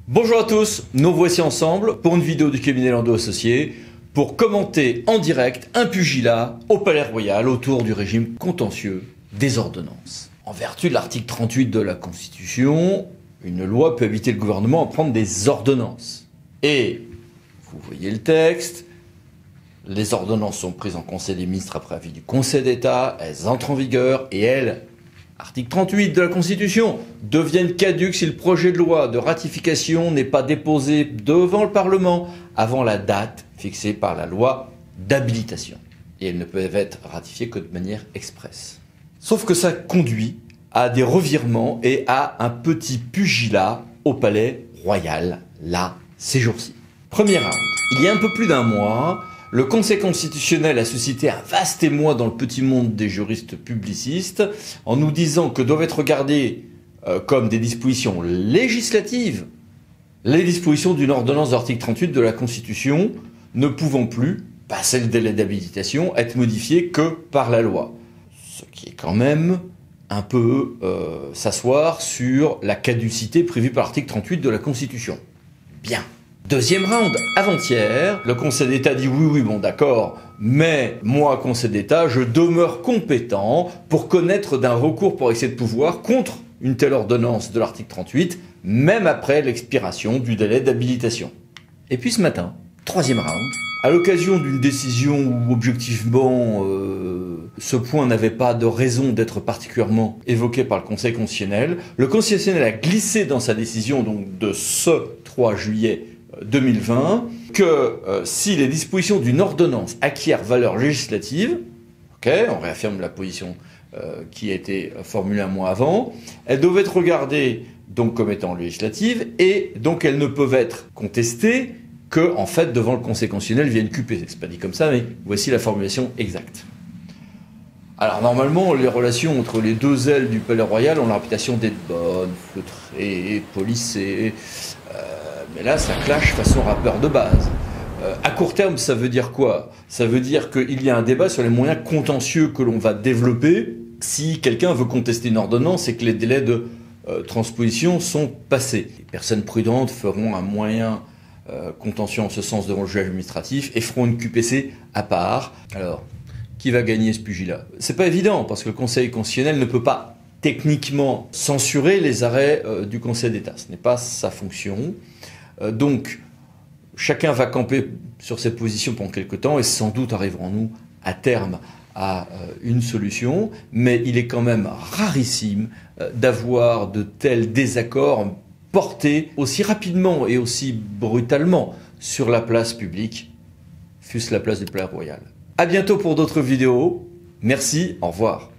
Bonjour à tous, nous voici ensemble pour une vidéo du cabinet Landau Associés pour commenter en direct un pugilat au Palais Royal autour du régime contentieux des ordonnances. En vertu de l'article 38 de la Constitution, une loi peut inviter le gouvernement à prendre des ordonnances. Et, vous voyez le texte, les ordonnances sont prises en Conseil des ministres après avis du Conseil d'État, elles entrent en vigueur et elles, article 38 de la Constitution, deviennent caduques si le projet de loi de ratification n'est pas déposé devant le Parlement avant la date fixée par la loi d'habilitation. Et elles ne peuvent être ratifiées que de manière expresse. Sauf que ça conduit à des revirements et à un petit pugilat au Palais Royal, là, ces jours-ci. Premier round. Il y a un peu plus d'un mois, le Conseil constitutionnel a suscité un vaste émoi dans le petit monde des juristes publicistes en nous disant que doivent être regardées comme des dispositions législatives les dispositions d'une ordonnance d'article 38 de la Constitution ne pouvant plus, passé le délai d'habilitation, être modifiées que par la loi. Ce qui est quand même un peu s'asseoir sur la caducité prévue par l'article 38 de la Constitution. Bien. Deuxième round, avant-hier, le Conseil d'État dit oui, bon d'accord, mais moi, Conseil d'État, je demeure compétent pour connaître d'un recours pour excès de pouvoir contre une telle ordonnance de l'article 38, même après l'expiration du délai d'habilitation. Et puis ce matin, troisième round, à l'occasion d'une décision où objectivement ce point n'avait pas de raison d'être particulièrement évoqué par le Conseil constitutionnel, le Conseil constitutionnel a glissé dans sa décision donc de ce 3 juillet 2020 que si les dispositions d'une ordonnance acquièrent valeur législative, on réaffirme la position qui a été formulée un mois avant, elles doivent être regardées donc comme étant législatives et donc elles ne peuvent être contestées que en fait devant le Conseil constitutionnel via une QPC. C'est pas dit comme ça, mais voici la formulation exacte. Alors normalement, les relations entre les deux ailes du Palais Royal ont la réputation d'être bonnes, feutrées, policées. Mais là, ça clash façon rappeur de base. À court terme, ça veut dire quoi? Ça veut dire qu'il y a un débat sur les moyens contentieux que l'on va développer si quelqu'un veut contester une ordonnance et que les délais de transposition sont passés. Les personnes prudentes feront un moyen contentieux en ce sens devant le juge administratif et feront une QPC à part. Alors, qui va gagner ce pugilat? C'est pas évident parce que le Conseil constitutionnel ne peut pas techniquement censurer les arrêts du Conseil d'État. Ce n'est pas sa fonction. Donc, chacun va camper sur ses positions pendant quelques temps et sans doute arriverons-nous à terme à une solution, mais il est quand même rarissime d'avoir de tels désaccords portés aussi rapidement et aussi brutalement sur la place publique, fût-ce la place du Palais Royal. À bientôt pour d'autres vidéos. Merci, au revoir.